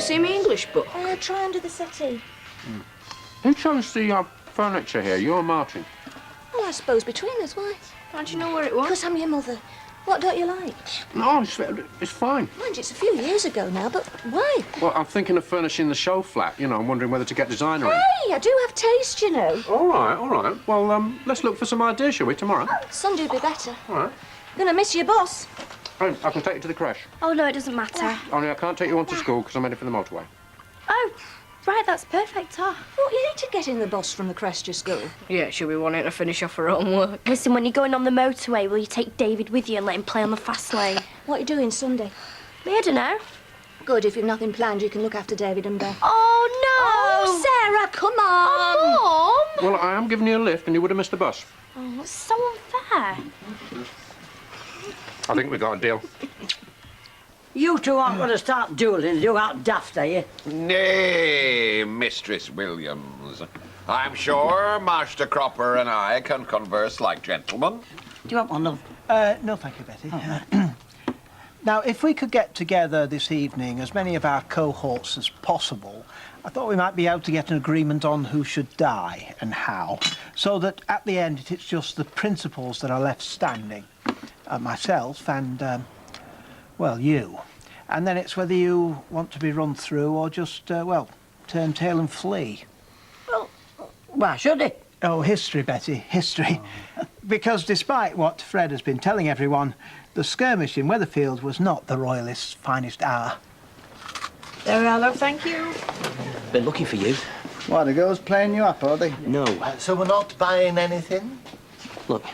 see me English book? Try under the settee. Who chose the furniture here? You or Martin? Well, I suppose between us, why? How'd you know where it was? Because I'm your mother. What don't you like? No, it's fine. Mind you, it's a few years ago now, but why? Well, I'm thinking of furnishing the show flat. You know, I'm wondering whether to get designer in. Hey, I do have taste, you know. All right. Well, let's look for some ideas, shall we, tomorrow? Sunday would be better. All right. Gonna miss your boss. Hey, I can take you to the creche. Oh, no, it doesn't matter. Only I can't take you on to school because I'm heading for the motorway. Oh, right, that's perfect, Well, you need to get in the boss from the creche to school. Yeah, she'll be wanting to finish off her homework. Listen, when you're going on the motorway, will you take David with you and let him play on the fast lane? What are you doing Sunday? I don't know. Good, if you've nothing planned, you can look after David and Beth. Oh, no! Oh, Sarah, come on! Oh, Mum! Well, I am giving you a lift and you would have missed the bus. Oh, that's so unfair. I think we got a deal. You two aren't going to start dueling, you out daft, are you? Nay, Mistress Williams. I'm sure Master Cropper and I can converse like gentlemen. Do you want one, love? No, thank you, Betty. Now, if we could get together this evening, as many of our cohorts as possible, I thought we might be able to get an agreement on who should die and how, so that at the end it's just the principals that are left standing. Myself and, well, you. And then it's whether you want to be run through or just, well, turn tail and flee. Well, why should he? Oh, history, Betty, history. Because despite what Fred has been telling everyone, the skirmish in Weatherfield was not the Royalists' finest hour. There we are, love, thank you. Been looking for you. What, the girls playing you up, are they? No. So we're not buying anything? Look,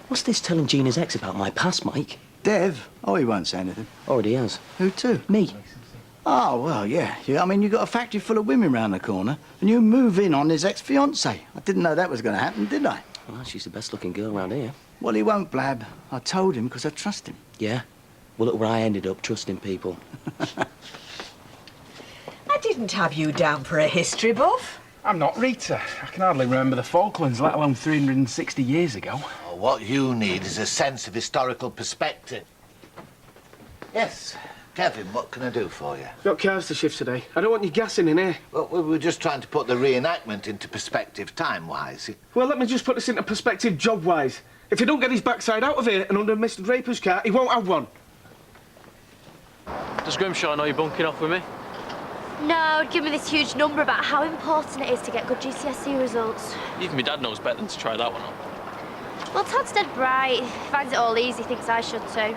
what's this telling Gina's ex about my past, Mike? Dev? Oh, he won't say anything. Already has. Who to? Me. Oh, well, yeah. I mean, you've got a factory full of women round the corner, and you move in on his ex-fiancée. I didn't know that was going to happen, did I? Well, she's the best-looking girl around here. Well, he won't blab. I told him because I trust him. Yeah? Well, look where I ended up, trusting people. I didn't have you down for a history buff. I'm not, Rita. I can hardly remember the Falklands, let alone 360 years ago. Oh, what you need is a sense of historical perspective. Yes. Kevin, what can I do for you? Got cars to shift today. I don't want you gassing in here. Well, we were just trying to put the reenactment into perspective time-wise. Well, let me just put this into perspective job-wise. If he don't get his backside out of here and under Mr. Draper's car, he won't have one. Does Grimshaw know you're bunking off with me? No, give me this huge number about how important it is to get good GCSE results. Even my dad knows better than to try that one on. Well, Todd's dead bright. He finds it all easy, thinks I should too.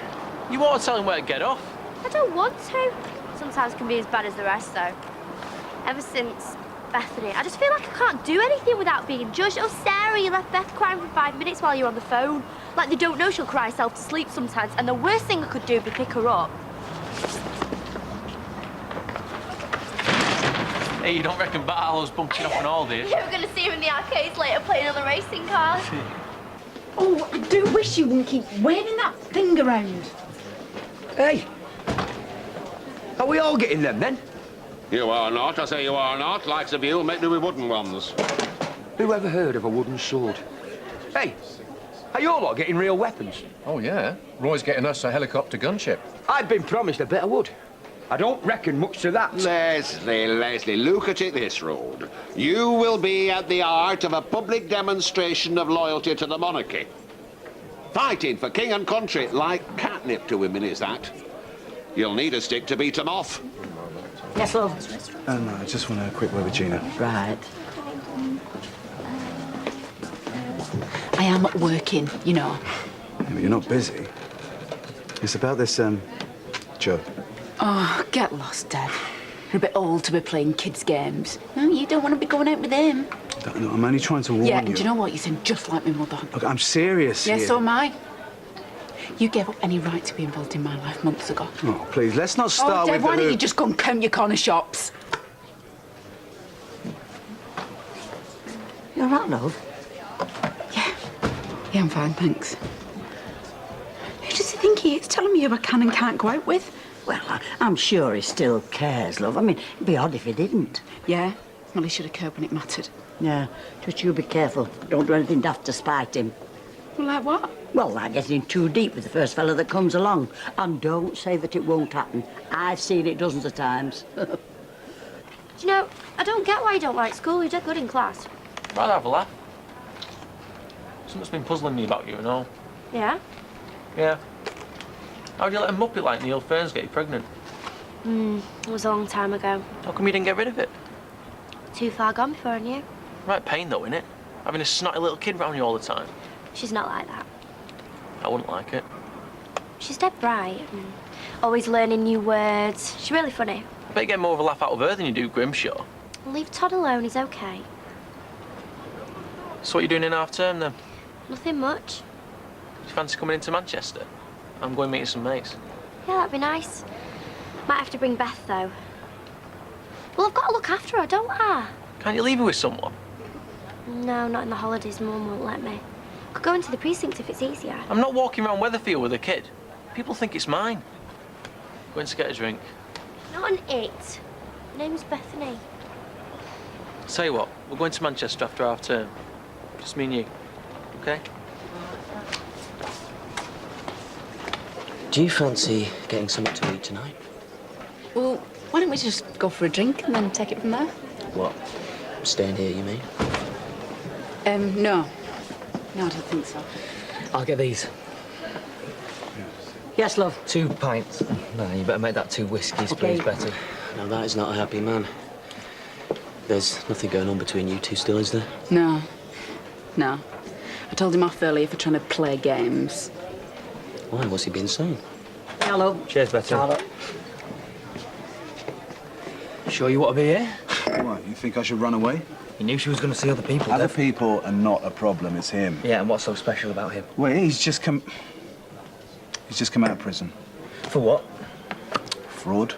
You want to tell him where to get off? I don't want to. Sometimes can be as bad as the rest, though. Ever since Bethany, I just feel like I can't do anything without being judged. Oh, Sarah, you left Beth crying for 5 minutes while you're on the phone. Like they don't know she'll cry herself to sleep sometimes, and the worst thing I could do would be pick her up. Hey, you don't reckon Barlow's bunking off on all this? Yeah, we're going to see him in the arcades later playing on the racing cars. Oh, I do wish you wouldn't keep waving that thing around. Hey! Are we all getting them, then? You are not, I say you are not. Likes of you make do with wooden ones. Who ever heard of a wooden sword? Hey, are you all lot getting real weapons? Oh, yeah. Roy's getting us a helicopter gunship. I've been promised a bit of wood. I don't reckon much to that. Leslie, look at it this road. You will be at the heart of a public demonstration of loyalty to the monarchy. Fighting for king and country, like catnip to women, is that? You'll need a stick to beat 'em off. Yes, love. No, I just want a quick word with Gina. Right. I am working, you know. Yeah, but you're not busy. It's about this, Joe. Oh, get lost, Dad. You're a bit old to be playing kids' games. No, you don't want to be going out with him. No, I'm only trying to warn you. Yeah, and do you know what? You sound just like my mother. Look, I'm serious Yeah, here. so am I. You gave up any right to be involved in my life months ago. Oh, please, let's not start Dad, with why the... don't you just go and count your corner shops? You all right, love? Yeah, I'm fine, thanks. Who does he think he is telling me who I can and can't go out with? Well, I'm sure he still cares, love. I mean, it'd be odd if he didn't. Yeah? Well, he should have cared when it mattered. Yeah, just you be careful. Don't do anything daft to spite him. Well, like what? Well, like getting too deep with the first fella that comes along. And don't say that it won't happen. I've seen it dozens of times. Do you know, I don't get why you don't like school. You're dead good in class. Rather have a laugh. Something's been puzzling me about you and all. Yeah? Yeah. How'd you let a muppet like Neil Ferns get you pregnant? It was a long time ago. How come you didn't get rid of it? Too far gone before I knew. Right pain though, innit? Having a snotty little kid round you all the time. She's not like that. I wouldn't like it. She's dead bright and always learning new words. She's really funny. I bet you get more of a laugh out of her than you do Grimshaw. Leave Todd alone, he's okay. So what are you doing in half term then? Nothing much. Do you fancy coming into Manchester? I'm going meeting some mates. Yeah, that'd be nice. Might have to bring Beth, though. Well, I've got to look after her, don't I? Can't you leave her with someone? No, not in the holidays. Mum won't let me. Could go into the precinct if it's easier. I'm not walking around Weatherfield with a kid. People think it's mine. Going to get a drink. Not an it. Her name's Bethany. Tell you what, we're going to Manchester after half term. Just me and you, okay? Do you fancy getting something to eat tonight? Well, why don't we just go for a drink and then take it from there? What? Staying here, you mean? No. No, I don't think so. I'll get these. Yes, love. 2 pints. No, you better make that 2 whiskies, Okay. please, Betty. Now, that is not a happy man. There's nothing going on between you two still, is there? No. No. I told him off earlier for trying to play games. Why? What's he been saying? Hello. Cheers, Betty. Hello. Sure you want to be here? What, you think I should run away? He knew she was going to see other people. Other people are not a problem, it's him. Yeah, and what's so special about him? Well, he's just come out of prison. For what? Fraud.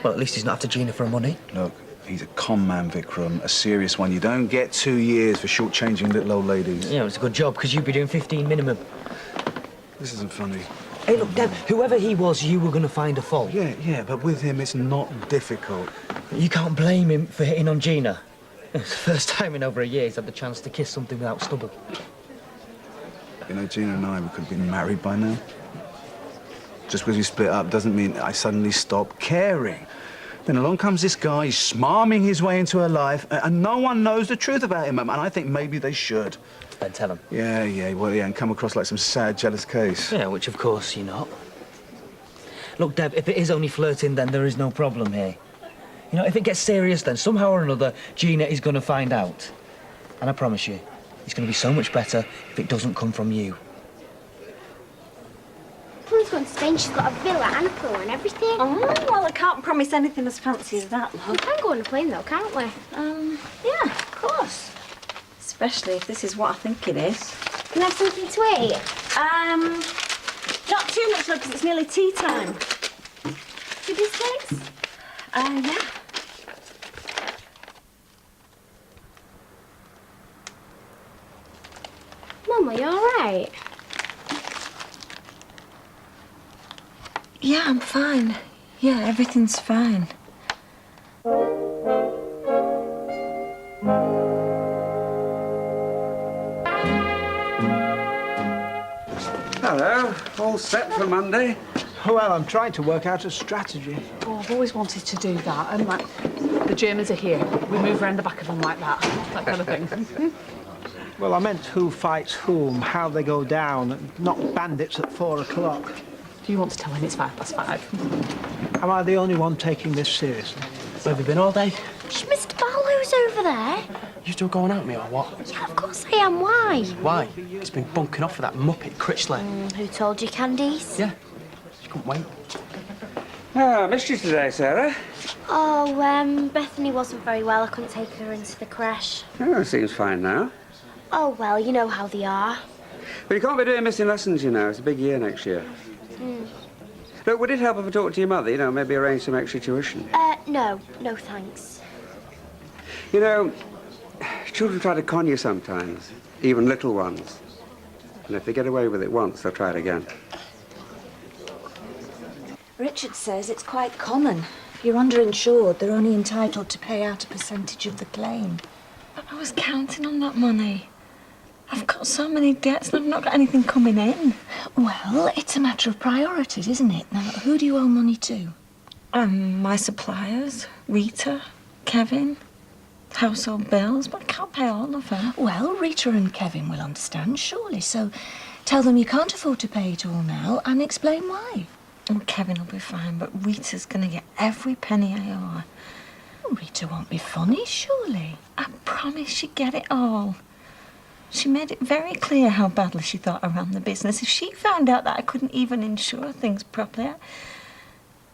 Well, at least he's not after Gina for her money. Look, he's a con man, Vikram, a serious one. You don't get 2 years for shortchanging little old ladies. Yeah, it's a good job, because you'd be doing 15 minimum. This isn't funny. Hey, look, Deb, whoever he was, you were going to find a fault. Yeah, but with him, it's not difficult. You can't blame him for hitting on Gina. It's the first time in over a year he's had the chance to kiss something without stubble. You know, Gina and I, we could have been married by now. Just because we split up doesn't mean I suddenly stop caring. Then along comes this guy, he's smarming his way into her life, and no one knows the truth about him, and I think maybe they should. Then tell him. Yeah, and come across like some sad, jealous case. Yeah, which of course you're not. Look, Deb, if it is only flirting, then there is no problem here. You know, if it gets serious, then somehow or another, Gina is going to find out. And I promise you, it's going to be so much better if it doesn't come from you. Mum's going to Spain. She's got a villa and a pool and everything. Oh, well, I can't promise anything as fancy as that, love. We can go on a plane, though, can't we? Yeah, of course. Especially if this is what I think it is. Can I have something to eat? Not too much, love, because it's nearly tea time. 2 biscuits? Yeah. Mum, are you all right? Yeah, I'm fine. Yeah, everything's fine. Hello, all set for Monday? Well, I'm trying to work out a strategy. Oh, I've always wanted to do that. And, like, the Germans are here. We move around the back of them like that kind of thing. Well, I meant who fights whom, how they go down, and not bandits at 4 o'clock. Do you want to tell him it's 5:05? Am I the only one taking this seriously? Where have you been all day? Shh, Mr. Barlow's over there. You still going at me or what? Yeah, of course I am. Why? Why? He's been bunking off with that muppet Critchley. Who told you, Candice? Yeah. She couldn't wait. Ah, missed you today, Sarah. Oh, Bethany wasn't very well. I couldn't take her into the creche. Oh, seems fine now. Oh, well, you know how they are. But you can't be doing missing lessons, you know. It's a big year next year. Look, would it help if I talked to your mother? You know, maybe arrange some extra tuition. No, thanks. You know, children try to con you sometimes, even little ones. And if they get away with it once, they'll try it again. Richard says it's quite common. If you're underinsured, they're only entitled to pay out a percentage of the claim. But I was counting on that money. I've got so many debts and I've not got anything coming in. Well, it's a matter of priorities, isn't it? Now, who do you owe money to? My suppliers, Rita, Kevin, household bills, but I can't pay all of them. Well, Rita and Kevin will understand, surely. So tell them you can't afford to pay it all now and explain why. Oh, Kevin will be fine, but Rita's going to get every penny I owe her. Rita won't be funny, surely. I promise she'd get it all. She made it very clear how badly she thought I ran the business. If she found out that I couldn't even insure things properly,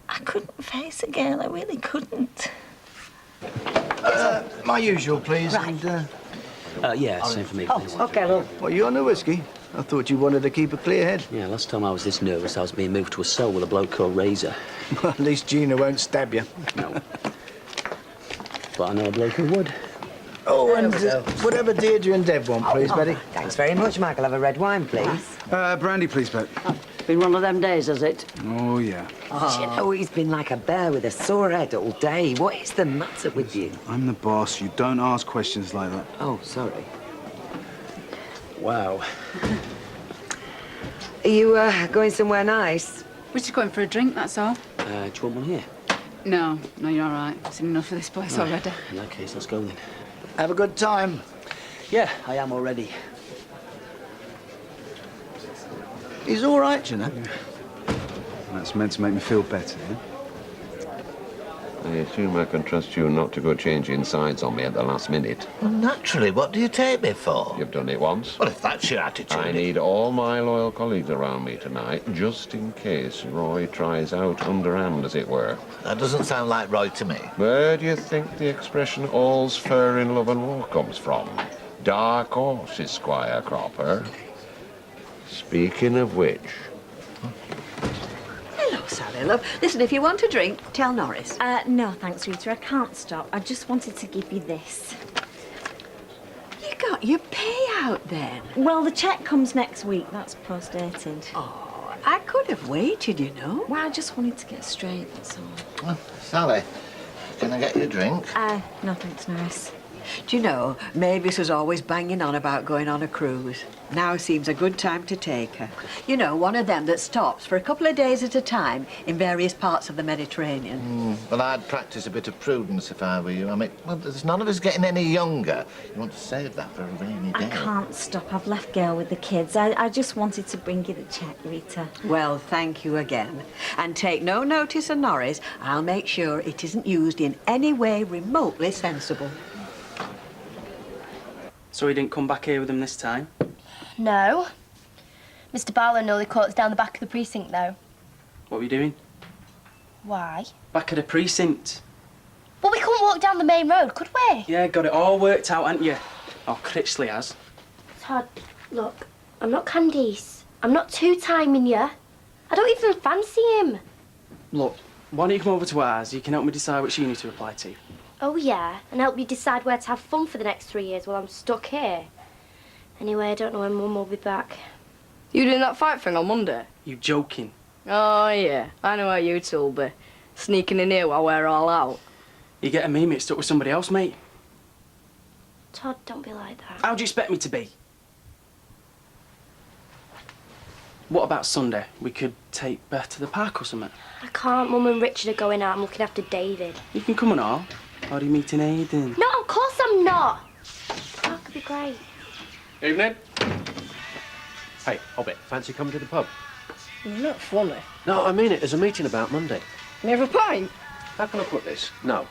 I couldn't face a girl. I really couldn't. My usual, please. Right. And, yeah, same for me. Oh, please. OK, look. What, you on the whiskey? I thought you wanted to keep a clear head. Yeah, last time I was this nervous, I was being moved to a cell with a bloke called Razor. Well, at least Gina won't stab you. No. But I know a bloke who would. Oh, and whatever Deirdre and Deb want, please, Betty. Thanks very much, Mike. I'll have a red wine, please. Brandy, please, Bet. Been one of them days, has it? Oh, yeah. Do you know, he's been like a bear with a sore head all day. What is the matter with you? I'm the boss. You don't ask questions like that. Oh, sorry. Wow. Are you going somewhere nice? We're just going for a drink, that's all. Do you want one here? No, you're all right. I've seen enough of this place already. In that case, let's go then. Have a good time. Yeah, I am already. He's all right, you know. That's meant to make me feel better, yeah? I assume I can trust you not to go changing sides on me at the last minute. Well, naturally, what do you take me for? You've done it once. Well, if that's your attitude... I need all my loyal colleagues around me tonight, just in case Roy tries out underhand, as it were. That doesn't sound like Roy to me. Where do you think the expression all's fair in love and war comes from? Dark horse, Squire Cropper. Speaking of which... Hello, Sally, love. Listen, if you want a drink, tell Norris. No, thanks, Rita. I can't stop. I just wanted to give you this. You got your payout then? Well, the cheque comes next week. That's post-dated. Oh, I could have waited, you know. Well, I just wanted to get straight, that's all. Well, Sally, can I get you a drink? No, thanks, Norris. Do you know, Mavis was always banging on about going on a cruise. Now seems a good time to take her. You know, one of them that stops for a couple of days at a time in various parts of the Mediterranean. Well, I'd practice a bit of prudence if I were you. I mean, well, there's none of us getting any younger. You want to save that for a rainy day. I can't stop. I've left Gail with the kids. I just wanted to bring you the cheque, Rita. Well, thank you again. And take no notice of Norris. I'll make sure it isn't used in any way remotely sensible. So he didn't come back here with them this time? No. Mr. Barlow nearly caught us down the back of the precinct, though. What were you doing? Why? Back of the precinct. Well, we couldn't walk down the main road, could we? Yeah, got it all worked out, hadn't you? Oh, Critchley has. Todd, look, I'm not Candice. I'm not two-timing you. I don't even fancy him. Look, why don't you come over to ours? You can help me decide which uni to apply to. Oh, yeah, and help you decide where to have fun for the next 3 years while I'm stuck here. Anyway, I don't know when Mum will be back. You doing that fight thing on Monday? You joking? Oh, yeah. I know how you two will be. Sneaking in here while we're all out. You getting me mixed up with somebody else, mate? Todd, don't be like that. How do you expect me to be? What about Sunday? We could take Beth to the park or something. I can't. Mum and Richard are going out. I'm looking after David. You can come and all. Or are you meeting Aidan? No, of course I'm not. That could be great. Evening. Hey, Hobbit, fancy coming to the pub? You're not funny. No, I mean it. There's a meeting about Monday. You have a pint? How can I put this? No.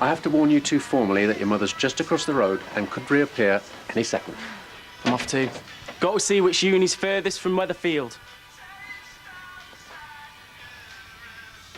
I have to warn you two formally that your mother's just across the road and could reappear any second. I'm off too. Got to see which uni's furthest from Weatherfield.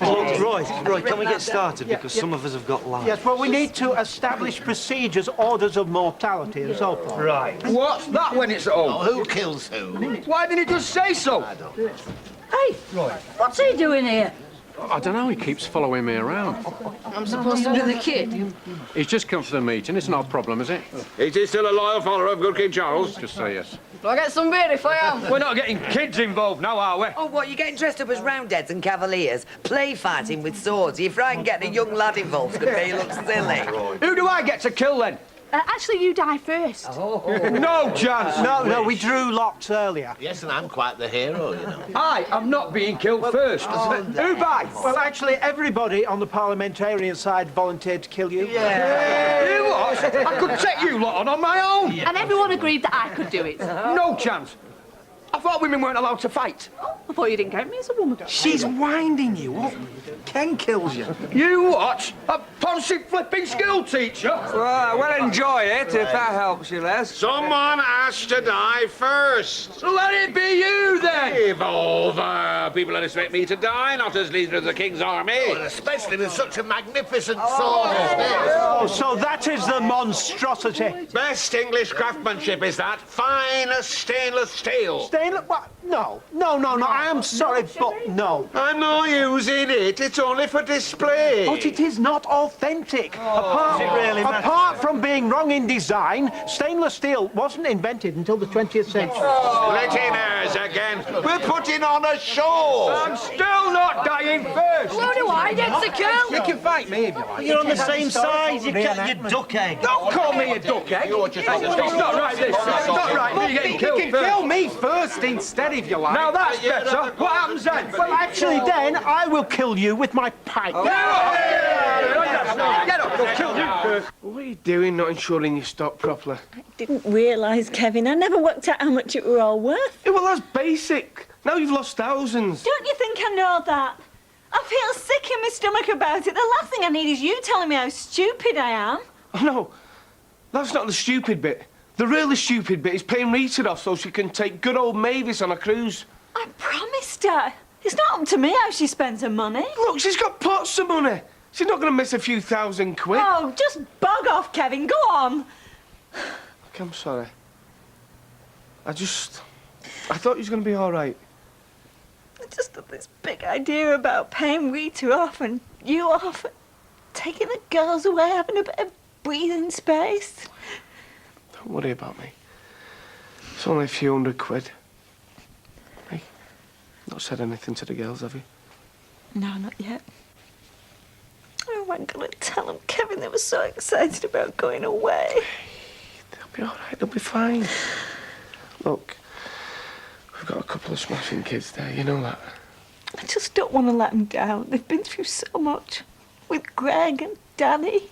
Roy, can we get started? Because some of us have got lives. Yes, well, we need to establish procedures, orders of mortality and so forth. Right. What's that when it's at home? Oh, who kills who? Why didn't he just say so? Hey, Roy, what's he doing here? I don't know, he keeps following me around. I'm supposed to be the kid. He's just come for the meeting. It's not a problem, is it? Is he still a loyal follower of good King Charles? Just say yes. Do I get some beer if I am? We're not getting kids involved now, are we? Oh, what, you're getting dressed up as roundheads and cavaliers, play fighting with swords? You frightened getting a young lad involved to make you look silly. Who do I get to kill then? Actually, you die first. No chance! No, we drew lots earlier. Yes, and I'm quite the hero, you know. I am not being killed first. Who by? Well, actually, everybody on the parliamentarian side volunteered to kill you. Yeah. You what? I could take you lot on my own. And everyone agreed that I could do it. No chance. I thought women weren't allowed to fight. I thought you didn't count me as a woman. She's winding you up. Ken kills you. You what? A poncy flipping school teacher? Well, I will enjoy it, if that helps you, Les. Someone has to die first. Let it be you, then! Give over. People expect me to die, not as leader of the King's army. Well, especially with such a magnificent sword as this. Oh, so that is the monstrosity. Best English craftsmanship is that. Finest stainless steel. Stainless? What? No. I am sorry, but no. I'm not using it. It's only for display. But it is not authentic. Apart from being wrong in design, stainless steel wasn't invented until the 20th century. Listeners again. We're putting on a show. I'm still not dying first. So do I. It's a kill. You can fight me if you like. You're on the same side. You duck egg. Don't call me a duck egg. It's not right, this. It's not right, me getting killed You can first. kill me first instead if you like. Now that's better. What happens then? Well, actually, then I will kill you with my pipe. Get up, I'll kill you first. What are you doing not ensuring you stop properly? Didn't realise, Kevin. I never worked out how much it were all worth. Yeah, well, that's basic. Now you've lost thousands. Don't you think I know that? I feel sick in my stomach about it. The last thing I need is you telling me how stupid I am. Oh, no. That's not the stupid bit. The really stupid bit is paying Rita off so she can take good old Mavis on a cruise. I promised her. It's not up to me how she spends her money. Look, she's got pots of money. She's not going to miss a few thousand quid. Oh, just bug off, Kevin. Go on. Look, I'm sorry. I thought you was going to be all right. I just had this big idea about paying Rita off and you off, taking the girls away, having a bit of breathing space. Don't worry about me. It's only a few £100. Hey, not said anything to the girls, have you? No, not yet. Oh, I'm gonna tell them, Kevin, they were so excited about going away. They'll be all right, they'll be fine. Look, we've got a couple of smashing kids there, you know that. I just don't want to let them down. They've been through so much with Greg and Danny.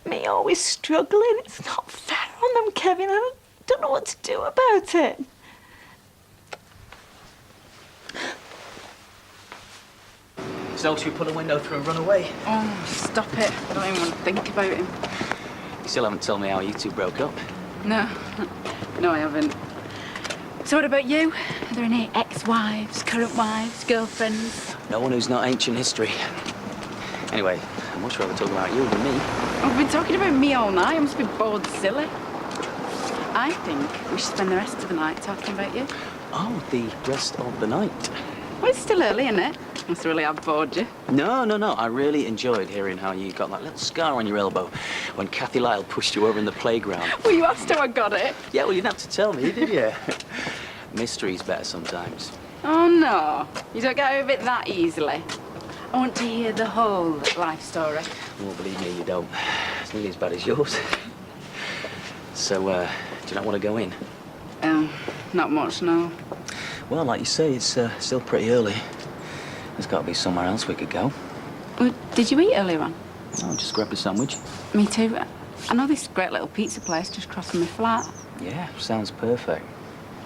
Me always struggling. It's not fair on them, Kevin. I don't know what to do about it. So, should we put a window through and run away? Oh, stop it. I don't even want to think about him. You still haven't told me how you two broke up. No. No, I haven't. So what about you? Are there any ex-wives, current wives, girlfriends? No one who's not ancient history. Anyway, I'd much rather talk about you than me. I've been talking about me all night. I must be bored silly. I think we should spend the rest of the night talking about you. Oh, the rest of the night. Well, it's still early, isn't it? Must really have bored you. No. I really enjoyed hearing how you got that little scar on your elbow when Kathy Lyle pushed you over in the playground. Well, you asked how I got it. Yeah, well, you didn't have to tell me, did you? Mystery's better sometimes. Oh, no. You don't get over it that easily. I want to hear the whole life story. Well, believe me, you don't. It's nearly as bad as yours. So, do you not want to go in? Not much, no. Well, like you say, it's still pretty early. There's got to be somewhere else we could go. Well, did you eat earlier on? Oh, just grab a sandwich. Me too. I know this great little pizza place just across from my flat. Yeah, sounds perfect.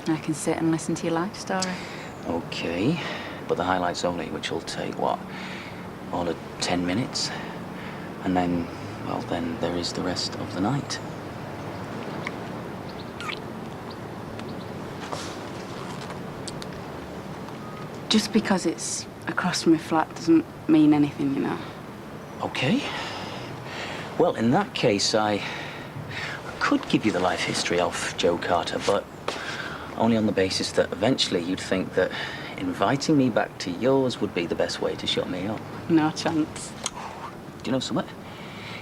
I can sit and listen to your life story. Okay, but the highlights only, which will take, what, all of 10 minutes? And then, well, then there is the rest of the night. Just because it's across from my flat doesn't mean anything, you know. Okay. Well, in that case, I could give you the life history of Joe Carter, but only on the basis that eventually you'd think that inviting me back to yours would be the best way to shut me up. No chance. Do you know something?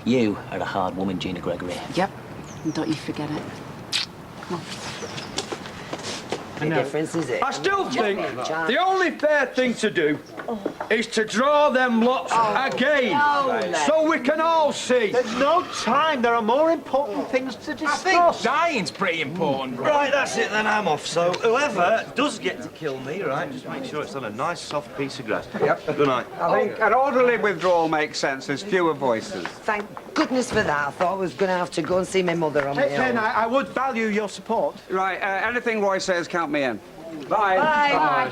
You are a hard woman, Gina Gregory. Yep. And don't you forget it. Come on. I still think the only fair thing to do is to draw them lots again, so we can all see. There's no time. There are more important things to discuss. I think dying's pretty important, bro. Right, that's it, then I'm off. So whoever does get to kill me, right, just make sure it's on a nice, soft piece of grass. Yep. Good night. I think an orderly withdrawal makes sense. There's fewer voices. Thank goodness for that. I thought I was going to have to go and see my mother on my Ken, own. I would value your support. Right, anything Roy says, count me in. Bye. Right,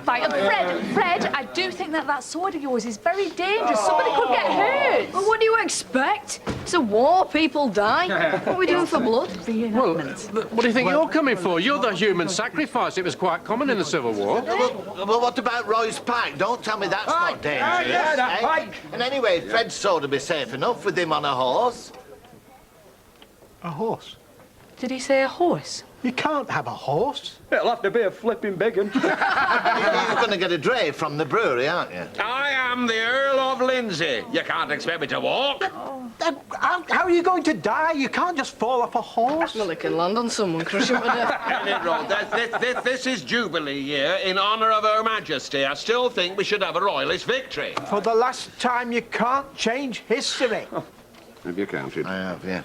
Fred, I do think that sword of yours is very dangerous. Somebody could get hurt. Well, what do you expect? It's a war, people die. What are we doing for blood? Well, what do you think you're coming for? You're the human sacrifice. It was quite common in the Civil War. Well, what about Roy's pack? Don't tell me that's not dangerous. Yeah, that eh? pike. And anyway, Fred's sword would be safe enough with him on a horse. A horse? Did he say a horse? You can't have a horse. It'll have to be a flipping big one. You're going to get a dray from the brewery, aren't you? I am the Earl of Lindsay. You can't expect me to walk. How are you going to die? You can't just fall off a horse. Well, it can land on someone, crush him to death. This is Jubilee year in honour of Her Majesty. I still think we should have a royalist victory. For the last time, you can't change history. Have you counted? I have, yeah.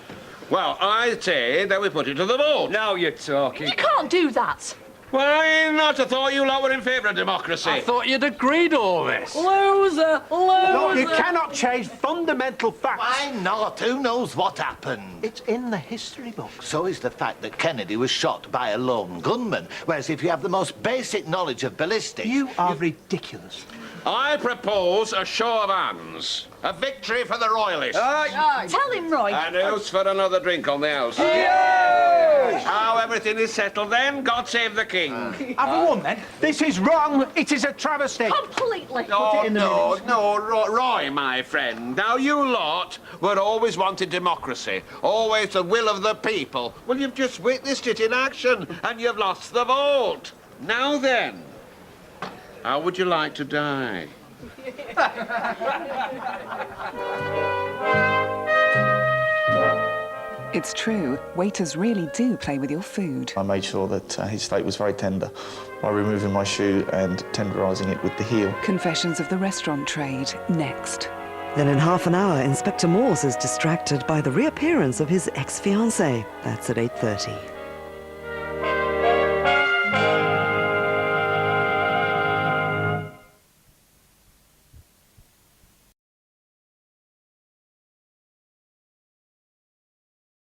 Well, I say that we put it to the vote. Now you're talking. You can't do that. Why not? I thought you lot were in favour of democracy. I thought you'd agreed all this. Loser! No, you cannot change fundamental facts. Why not? Who knows what happened? It's in the history books. So is the fact that Kennedy was shot by a lone gunman. Whereas if you have the most basic knowledge of ballistics... You are ridiculous. I propose a show of hands. A victory for the royalists. Tell him, Roy. And who's for another drink on the house? Yes! How everything is settled then? God save the king. Have we won then? This is wrong. It is a travesty. Completely. No, Roy, my friend. Now, you lot were always wanting democracy, always the will of the people. Well, you've just witnessed it in action, and you've lost the vote. Now then, how would you like to die? It's true, waiters really do play with your food. I made sure that his steak was very tender by removing my shoe and tenderising it with the heel. Confessions of the restaurant trade, next. Then in half an hour, Inspector Morse is distracted by the reappearance of his ex-fiancée. That's at 8:30.